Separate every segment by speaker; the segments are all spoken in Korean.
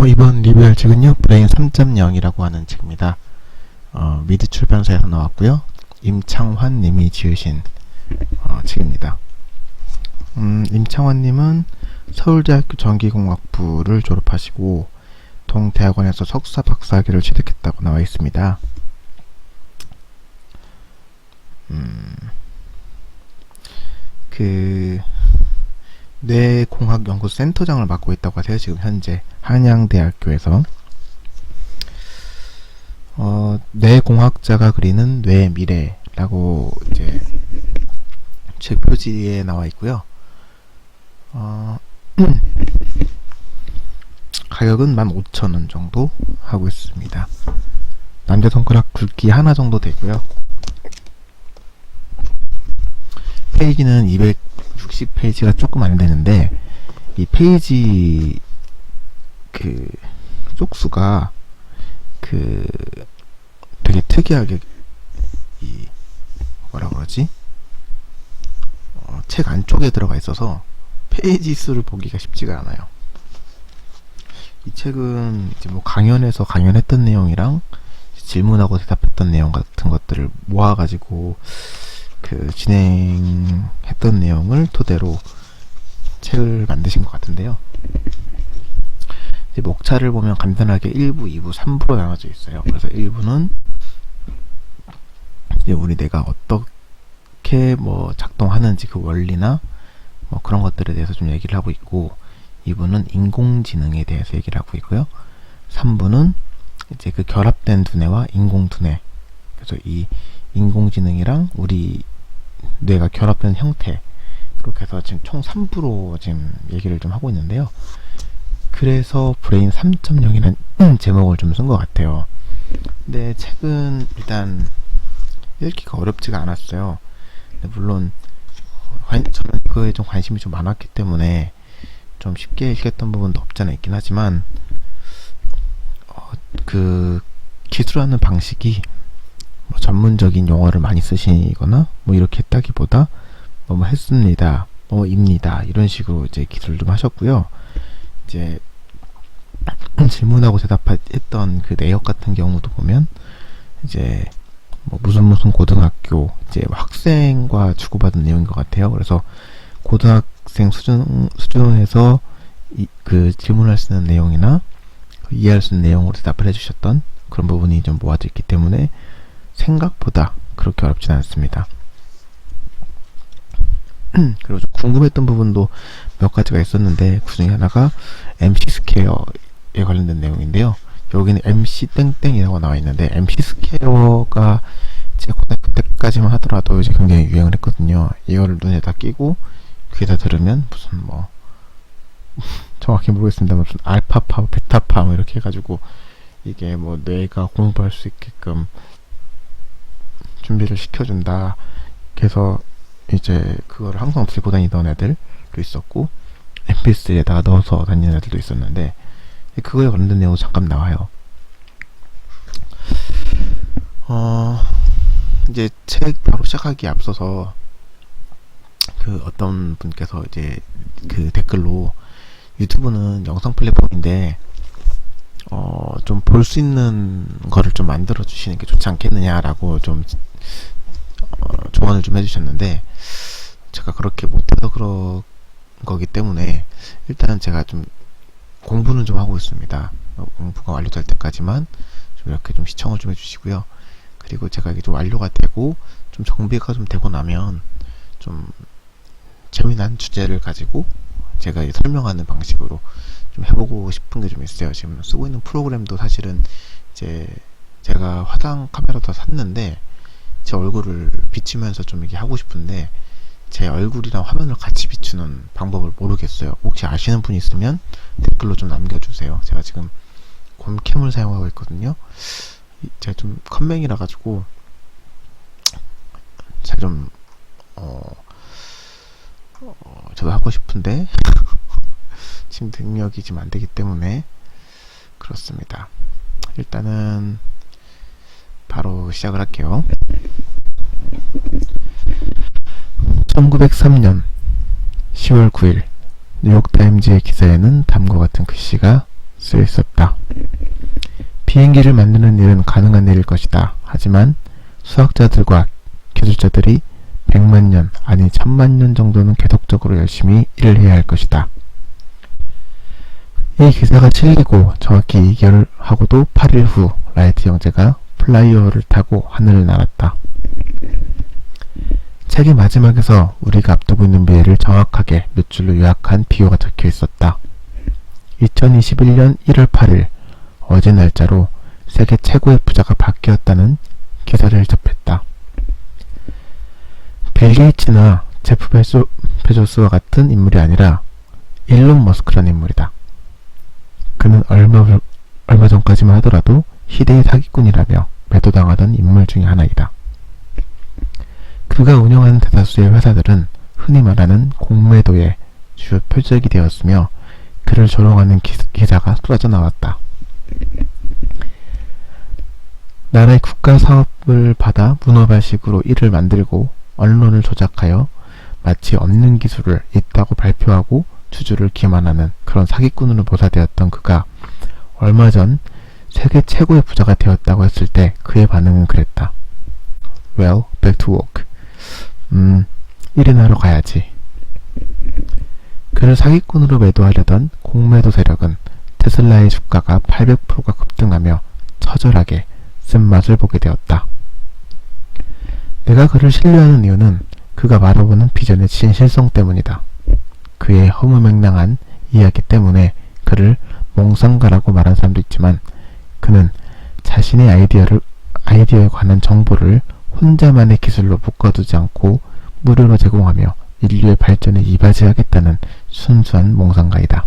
Speaker 1: 이번 리뷰할 책은요, 브레인 3.0이라고 하는 책입니다. 미드 출판사에서 나왔고요. 임창환 님이 지으신 책입니다. 임창환 님은 서울대학교 전기공학부를 졸업하시고 동대학원에서 석사 박사학위를 취득했다고 나와 있습니다. 뇌공학연구센터장을 맡고 있다고 하세요. 지금 현재 한양대학교에서. 뇌공학자가 그리는 뇌의 미래라고 이제 책 표지에 나와 있고요. 가격은 15,000원 정도 하고 있습니다. 남자 손가락 굵기 하나 정도 되고요. 페이지는 260페이지가 조금 안 되는데, 이 페이지 쪽수가 되게 특이하게 뭐라 그러지? 책 안쪽에 들어가 있어서 페이지 수를 보기가 쉽지가 않아요. 이 책은 이제 뭐 강연에서 강연했던 내용이랑 질문하고 대답했던 내용 같은 것들을 모아가지고 진행했던 내용을 토대로 책을 만드신 것 같은데요. 이제 목차를 보면 간단하게 1부, 2부, 3부로 나눠져 있어요. 그래서 1부는 이제 우리 뇌가 어떻게 작동하는지 그 원리나 그런 것들에 대해서 좀 얘기를 하고 있고, 2부는 인공지능에 대해서 얘기를 하고 있고요. 3부는 이제 그 결합된 두뇌와 인공두뇌, 그래서 이 인공지능이랑 우리 뇌가 결합된 형태, 그렇게 해서 지금 총 3부로 지금 얘기를 좀 하고 있는데요. 그래서 브레인 3.0이라는 제목을 좀 쓴 것 같아요. 근데 책은 일단 읽기가 어렵지가 않았어요. 근데 물론 저는 그거에 좀 관심이 좀 많았기 때문에 좀 쉽게 읽겠던 부분도 없지 않아 있긴 하지만, 기술하는 방식이 전문적인 용어를 많이 쓰시거나 이렇게 했다기보다 했습니다, 입니다, 이런 식으로 이제 기술을 좀 하셨고요. 이제 질문하고 대답했던 그 내역 같은 경우도 보면 이제 무슨 고등학교 이제 학생과 주고받은 내용인 것 같아요. 그래서 고등학생 수준에서 그 질문할 수 있는 내용이나 이해할 수 있는 내용으로 대답을 해주셨던 그런 부분이 좀 모아져 있기 때문에 생각보다 그렇게 어렵진 않습니다. 그리고 좀 궁금했던 부분도 몇 가지가 있었는데, 그 중에 하나가 MC 스퀘어에 관련된 내용인데요. 여기는 MC 땡땡이라고 나와 있는데, MC 스퀘어가 제 고등학교 때까지만 하더라도 이제 굉장히 유행을 했거든요. 이거를 눈에다 끼고 귀에다 들으면 무슨 정확히 모르겠습니다. 무슨 알파파, 베타파 이렇게 해가지고 이게 뇌가 공부할 수 있게끔 준비를 시켜준다. 그래서 이제 그걸 항상 들고 다니던 애들도 있었고, mp3에다가 넣어서 다니는 애들도 있었는데, 그거에 관련된 내용 잠깐 나와요. 이제 책 바로 시작하기에 앞서서 어떤 분께서 이제 댓글로, 유튜브는 영상 플랫폼인데 좀 볼 수 있는 거를 좀 만들어 주시는 게 좋지 않겠느냐라고 좀 조언을 좀 해주셨는데, 제가 그렇게 못해서 그런 거기 때문에 일단 제가 좀 공부는 좀 하고 있습니다. 공부가 완료될 때까지만 좀 이렇게 좀 시청을 좀 해주시고요. 그리고 제가 이게 좀 완료가 되고 좀 정비가 좀 되고 나면 좀 재미난 주제를 가지고 제가 설명하는 방식으로 좀 해보고 싶은 게 좀 있어요. 지금 쓰고 있는 프로그램도 사실은 이제 제가 화상 카메라도 샀는데 제 얼굴을 비추면서 좀 이게 하고 싶은데, 제 얼굴이랑 화면을 같이 비추는 방법을 모르겠어요. 혹시 아시는 분 있으면 댓글로 좀 남겨주세요. 제가 지금 곰캠을 사용하고 있거든요. 제가 좀 컴맹이라 가지고 제가 좀 저도 하고 싶은데 지금 능력이 지금 안 되기 때문에 그렇습니다. 일단은 바로 시작을 할게요. 1903년 10월 9일 뉴욕타임즈의 기사에는 다음과 같은 글씨가 쓰여 있었다. 비행기를 만드는 일은 가능한 일일 것이다. 하지만 수학자들과 기술자들이 100만 년, 아니 1000만 년 정도는 계속적으로 열심히 일을 해야 할 것이다. 이 기사가 실리고 정확히 2개월 하고도 8일 후 라이트 형제가 플라이어를 타고 하늘을 날았다. 책의 마지막에서 우리가 앞두고 있는 미래를 정확하게 몇 줄로 요약한 비유가 적혀 있었다. 2021년 1월 8일 어제 날짜로 세계 최고의 부자가 바뀌었다는 기사를 접했다. 빌 게이츠나 제프 베조스와 같은 인물이 아니라 일론 머스크라는 인물이다. 그는 얼마 전까지만 하더라도 희대의 사기꾼이라며 매도당하던 인물 중의 하나이다. 그가 운영하는 대다수의 회사들은 흔히 말하는 공매도의 주요 표적이 되었으며 그를 조롱하는 기사가 쏟아져 나왔다. 나라의 국가 사업을 받아 문어발식으로 이를 만들고 언론을 조작하여 마치 없는 기술을 있다고 발표하고 주주를 기만하는 그런 사기꾼으로 묘사되었던 그가 얼마 전 세계 최고의 부자가 되었다고 했을 때 그의 반응은 그랬다. Well, back to work. 일이나 하러 가야지. 그를 사기꾼으로 매도하려던 공매도 세력은 테슬라의 주가가 800%가 급등하며 처절하게 쓴맛을 보게 되었다. 내가 그를 신뢰하는 이유는 그가 말해보는 비전의 진실성 때문이다. 그의 허무맹랑한 이야기 때문에 그를 몽상가라고 말한 사람도 있지만 그는 자신의 아이디어에 관한 정보를 혼자만의 기술로 묶어두지 않고 무료로 제공하며 인류의 발전에 이바지하겠다는 순수한 몽상가이다.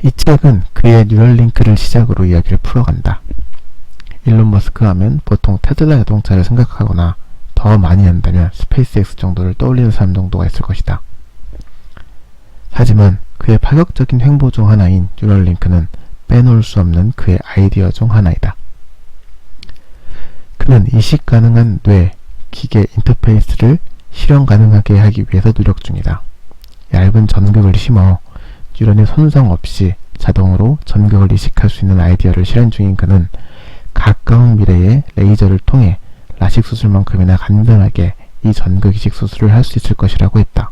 Speaker 1: 이 책은 그의 뉴럴링크를 시작으로 이야기를 풀어간다. 일론 머스크 하면 보통 테슬라 자동차를 생각하거나 더 많이 한다면 스페이스X 정도를 떠올리는 사람 정도가 있을 것이다. 하지만 그의 파격적인 횡보 중 하나인 뉴럴링크는 빼놓을 수 없는 그의 아이디어 중 하나이다. 그는 이식 가능한 뇌, 기계 인터페이스를 실현 가능하게 하기 위해서 노력 중이다. 얇은 전극을 심어 뉴런의 손상 없이 자동으로 전극을 이식할 수 있는 아이디어를 실현 중인 그는 가까운 미래에 레이저를 통해 라식 수술만큼이나 간단하게 이 전극 이식 수술을 할 수 있을 것이라고 했다.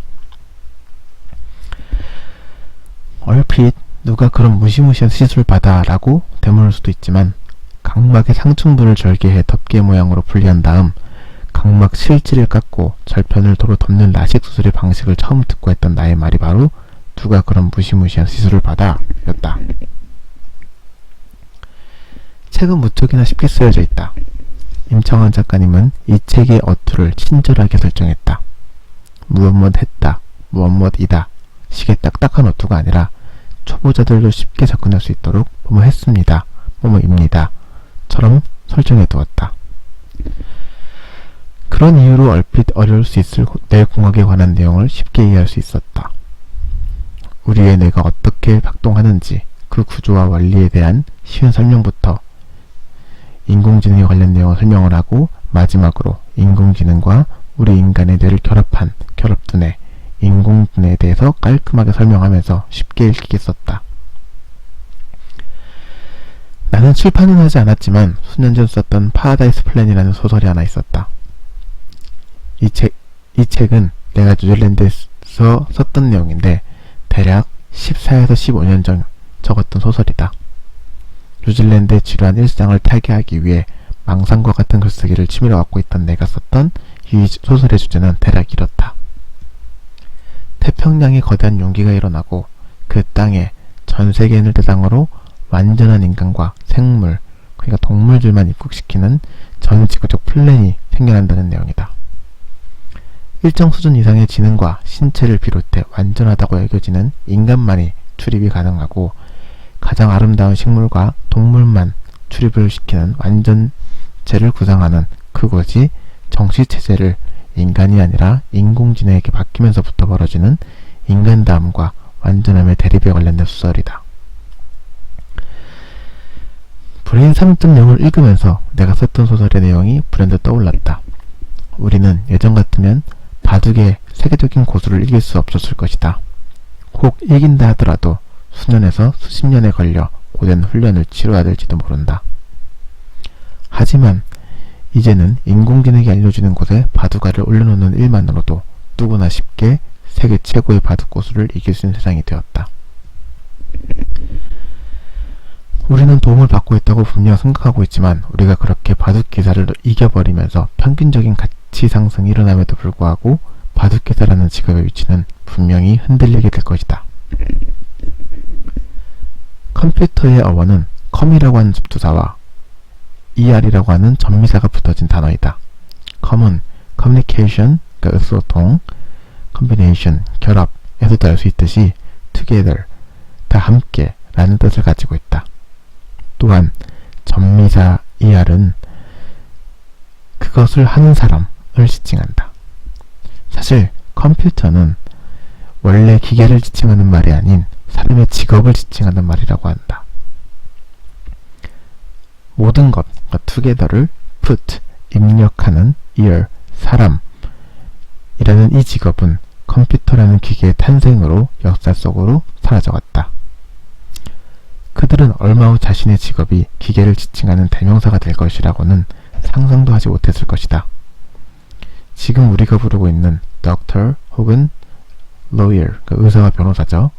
Speaker 1: 얼핏 누가 그런 무시무시한 시술을 받아 라고 되물을 수도 있지만 각막의 상층부를 절개해 덮개 모양으로 분리한 다음 각막 실지를 깎고 절편을 도로 덮는 라식 수술의 방식을 처음 듣고 했던 나의 말이 바로 누가 그런 무시무시한 시술을 받아 였다. 책은 무척이나 쉽게 쓰여져 있다. 임청환 작가님은 이 책의 어투를 친절하게 설정했다. 무엇 했다, 무엇이다 식의 딱딱한 어투가 아니라 초보자들도 쉽게 접근할 수 있도록 뭐뭐 했습니다, 뭐뭐입니다 처럼 설정해 두었다. 그런 이유로 얼핏 어려울 수 있을 뇌공학에 관한 내용을 쉽게 이해할 수 있었다. 우리의 뇌가 어떻게 작동하는지 그 구조와 원리에 대한 쉬운 설명부터 인공지능에 관련 내용을 설명을 하고 마지막으로 인공지능과 우리 인간의 뇌를 결합한 결합두뇌, 인공두뇌에 대해서 깔끔하게 설명하면서 쉽게 읽히게 썼다. 나는 출판은 하지 않았지만 수년 전 썼던 파라다이스 플랜이라는 소설이 하나 있었다. 이 책은 내가 뉴질랜드에서 썼던 내용인데 대략 14에서 15년 전 적었던 소설이다. 뉴질랜드의 지루한 일상을 타개하기 위해 망상과 같은 글쓰기를 취미로 갖고 있던 내가 썼던 이 소설의 주제는 대략 이렇다. 태평양에 거대한 용기가 일어나고 그 땅에 전 세계인을 대상으로 완전한 인간과 생물, 그러니까 동물들만 입국시키는 전 지구적 플랜이 생겨난다는 내용이다. 일정 수준 이상의 지능과 신체를 비롯해 완전하다고 여겨지는 인간만이 출입이 가능하고 가장 아름다운 식물과 동물만 출입을 시키는 완전체를 구상하는 그곳이 정치체제를 인간이 아니라 인공지능에게 맡기면서부터 벌어지는 인간다움과 완전함의 대립에 관련된 소설이다. 브레인 3.0을 읽으면서 내가 썼던 소설의 내용이 불현듯 떠올랐다. 우리는 예전 같으면 바둑의 세계적인 고수를 이길 수 없었을 것이다. 혹 이긴다 하더라도 수년에서 수십 년에 걸려 고된 훈련을 치러야 될지도 모른다. 하지만 이제는 인공지능이 알려주는 곳에 바둑알을 올려놓는 일만으로도 누구나 쉽게 세계 최고의 바둑 고수를 이길 수 있는 세상이 되었다. 우리는 도움을 받고 있다고 분명 생각하고 있지만 우리가 그렇게 바둑 기사를 이겨버리면서 평균적인 가치 상승이 일어남에도 불구하고 바둑 기사라는 직업의 위치는 분명히 흔들리게 될 것이다. 컴퓨터의 어원은 컴이라고 하는 접두사와 ER이라고 하는 전미사가 붙어진 단어이다. 컴은 communication, 그러니까 의소통, combination, 결합에서도 알 수 있듯이 together, 다 함께 라는 뜻을 가지고 있다. 또한 전미사 ER은 그것을 하는 사람을 지칭한다. 사실 컴퓨터는 원래 기계를 지칭하는 말이 아닌 사람의 직업을 지칭하는 말이라고 한다. 모든 것, together를 put, 입력하는 ear, 사람이라는 이 직업은 컴퓨터라는 기계의 탄생으로 역사 속으로 사라져갔다. 그들은 얼마 후 자신의 직업이 기계를 지칭하는 대명사가 될 것이라고는 상상도 하지 못했을 것이다. 지금 우리가 부르고 있는 doctor 혹은 lawyer, 그러니까 의사와 변호사죠.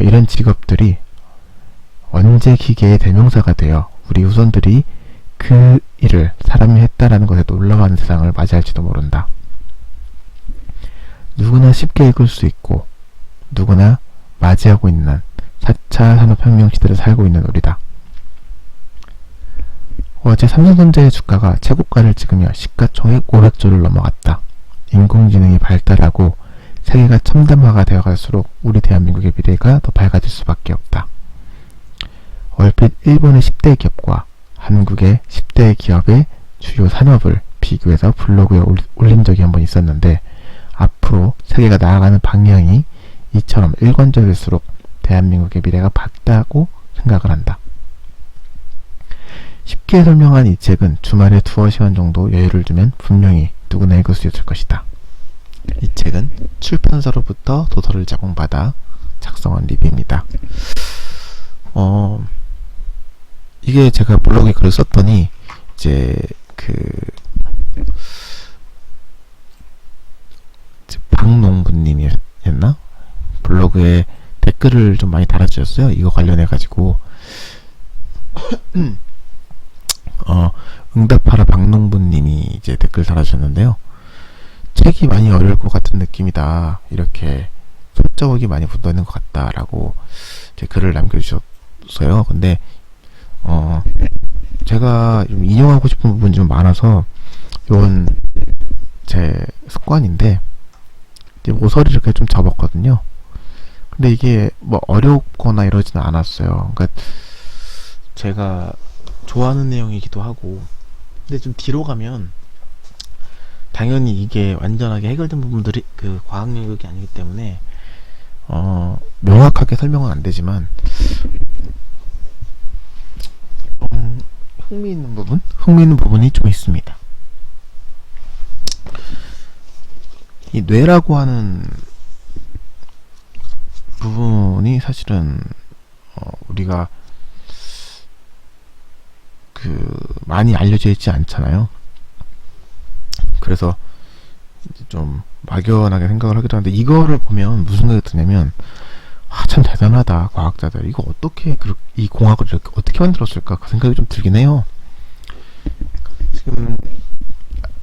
Speaker 1: 이런 직업들이 언제 기계의 대명사가 되어 우리 후손들이 그 일을 사람이 했다라는 것에 놀라워하는 세상을 맞이할지도 모른다. 누구나 쉽게 읽을 수 있고 누구나 맞이하고 있는 4차 산업혁명 시대를 살고 있는 우리다. 어제 삼성전자의 주가가 최고가를 찍으며 시가총액 500조를 넘어갔다. 인공지능이 발달하고 세계가 첨단화가 되어갈수록 우리 대한민국의 미래가 더 밝아질 수밖에 없다. 얼핏 일본의 10대 기업과 한국의 10대 기업의 주요 산업을 비교해서 블로그에 올린 적이 한번 있었는데 앞으로 세계가 나아가는 방향이 이처럼 일관적일수록 대한민국의 미래가 밝다고 생각을 한다. 쉽게 설명한 이 책은 주말에 두어 시간 정도 여유를 두면 분명히 누구나 읽을 수 있을 것이다. 이 책은 출판사로부터 도서를 제공받아 작성한 리뷰입니다. 이게 제가 블로그에 글을 썼더니 이제 박농부님이었나? 블로그에 댓글을 좀 많이 달아주셨어요. 이거 관련해가지고 응답하라 박농부님이 이제 댓글 달아주셨는데요. 책이 많이 어려울 것 같은 느낌이다. 이렇게 손자국이 많이 묻어있는 것 같다라고 제 글을 남겨주셨어요. 근데 제가 좀 인용하고 싶은 부분이 좀 많아서 이건 제 습관인데 이제 모서리를 이렇게 좀 접었거든요. 근데 이게 뭐 어렵거나 이러지는 않았어요. 그러니까 제가 좋아하는 내용이기도 하고 근데 좀 뒤로 가면 당연히 이게 완전하게 해결된 부분들이 그 과학 영역이 아니기 때문에 명확하게 설명은 안 되지만 흥미있는 부분이 좀 있습니다. 이 뇌라고 하는 부분이 사실은 우리가 많이 알려져 있지 않잖아요. 그래서 이제 좀 막연하게 생각을 하기도 하는데 이거를 보면 무슨 생각이 드냐면 참 대단하다 과학자들 이거 어떻게 이 공학을 이렇게 어떻게 만들었을까 그 생각이 좀 들긴 해요. 지금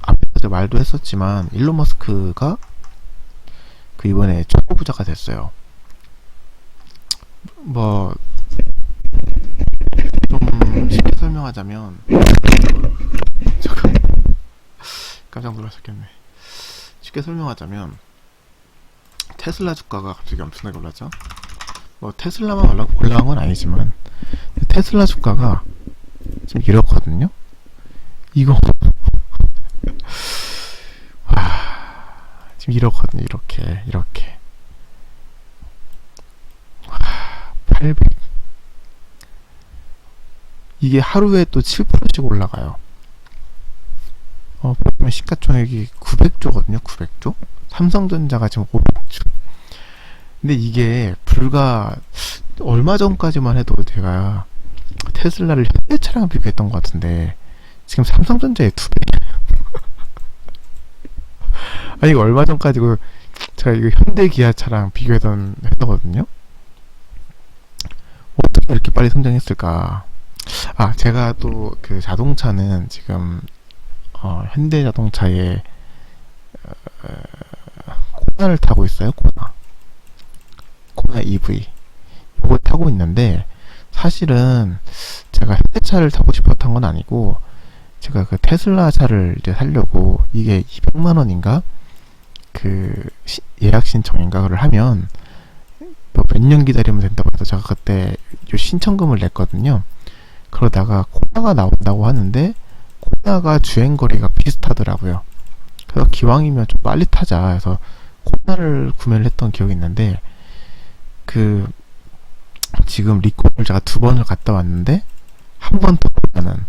Speaker 1: 앞에서 말도 했었지만 일론 머스크가 이번에 최고 부자가 됐어요. 뭐 좀 쉽게 설명하자면 잠깐 깜짝 놀라셨겠네. 쉽게 설명하자면 테슬라 주가가 갑자기 엄청나게 올랐죠. 뭐 테슬라만 올라간 건 아니지만 테슬라 주가가 지금 이렇거든요. 이거 지금 이렇거든요. 이렇게 800 이게 하루에 또 7%씩 올라가요. 보면 시가총액이 900조거든요. 900조? 삼성전자가 지금 500조. 근데 이게 불과 얼마 전까지만 해도 제가 테슬라를 현대차랑 비교했던 것 같은데 지금 삼성전자의 2배. 아니 이거 얼마 전까지 제가 이거 현대 기아차랑 비교했던 했거든요. 어떻게 이렇게 빨리 성장했을까? 아, 제가 또 그 자동차는 지금 현대 자동차의 코나를 타고 있어요. 코나 EV 이걸 타고 있는데 사실은 제가 현대차를 타고 싶었던 건 아니고 제가 그 테슬라 차를 이제 사려고 이게 200만 원인가 그 예약 신청인가 그걸 하면 뭐 몇 년 기다리면 된다고 해서 제가 그때 요 신청금을 냈거든요. 그러다가 코나가 나온다고 하는데 코나가 주행거리가 비슷하더라고요. 그래서 기왕이면 좀 빨리 타자 해서 코나를 구매를 했던 기억이 있는데 그 지금 리콜을 제가 2번을 갔다 왔는데 한 번 더 오면은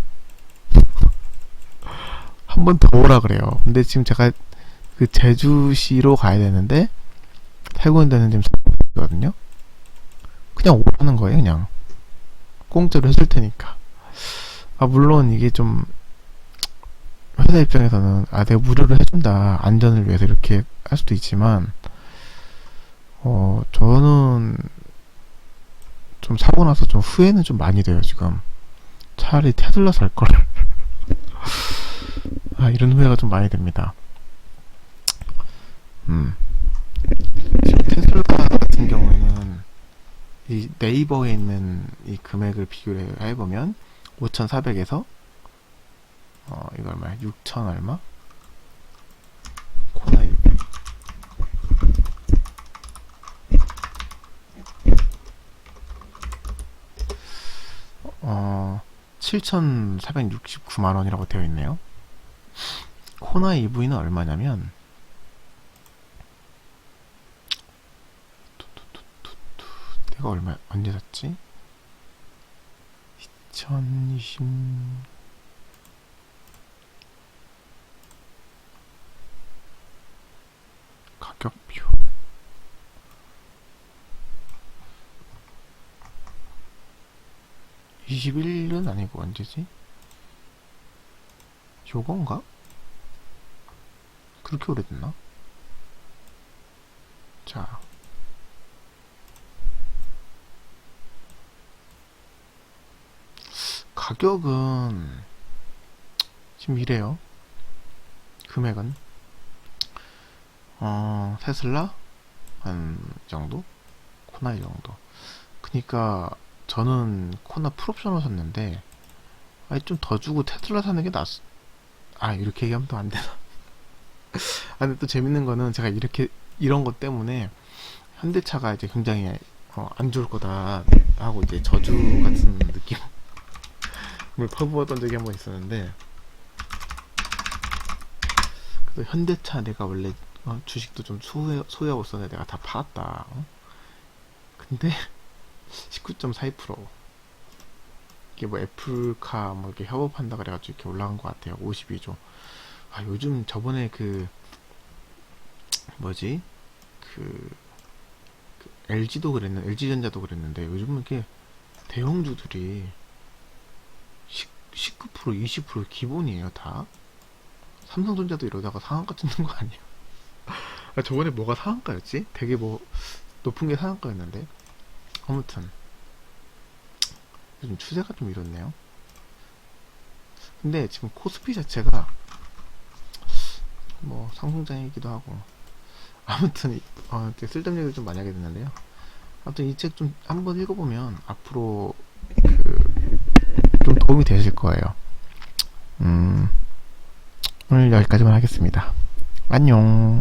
Speaker 1: 한 번 더 오라 그래요. 근데 지금 제가 그 제주시로 가야 되는데 살고 있는 데는 지금 서울이거든요. 그냥 오라는 거예요. 그냥 공짜로 해줄 테니까. 아 물론 이게 좀 회사 입장에서는 아 내가 무료로 해준다 안전을 위해서 이렇게 할 수도 있지만 저는 좀 사고 나서 좀 후회는 좀 많이 돼요. 지금 차라리 테슬라 살 걸. 아 이런 후회가 좀 많이 됩니다. 지금 테슬라 같은 경우에는 이 네이버에 있는 이 금액을 비교를 해보면 5,400에서 이거 얼마야? 6,000 얼마? 코나 EV 7,469만 원이라고 되어 있네요. 코나 EV는 얼마냐면 내가 얼마 언제 샀지? 2020 가격표 21은 아니고 언제지? 요건가? 그렇게 오래됐나? 자 가격은 지금 이래요. 금액은 테슬라 한 이 정도? 코나 이 정도. 그니까 저는 코나 풀옵션을 샀는데 아니 좀 더 주고 테슬라 사는 게 아 이렇게 얘기하면 또 안 되나? 아 근데 또 재밌는 거는 제가 이렇게 이런 것 때문에 현대차가 이제 굉장히 안 좋을 거다 하고 이제 저주 같은 느낌을 퍼부었던 적이 한 번 있었는데 그래서 현대차 내가 원래 주식도 좀 소유하고 있었는데 내가 다 팔았다. 근데 19.42% 이게 뭐 애플카 뭐 이렇게 협업한다 그래가지고 이렇게 올라간 것 같아요. 52조. 아 요즘 저번에 그 뭐지 그 LG도 그랬는데 LG전자도 그랬는데 요즘은 이렇게 대형주들이 19% 20% 기본이에요 다. 삼성전자도 이러다가 상한가 찍는 거 아니야? 아, 저번에 뭐가 상한가였지? 되게 뭐 높은 게 상한가였는데 아무튼 요즘 추세가 좀 이렇네요. 근데 지금 코스피 자체가 뭐 상승장이기도 하고 아무튼 쓸데없는 얘기를 좀 많이 하게 됐는데요. 아무튼 이 책 좀 한번 읽어보면 앞으로 좀 도움이 되실 거예요. 오늘 여기까지만 하겠습니다. 안녕.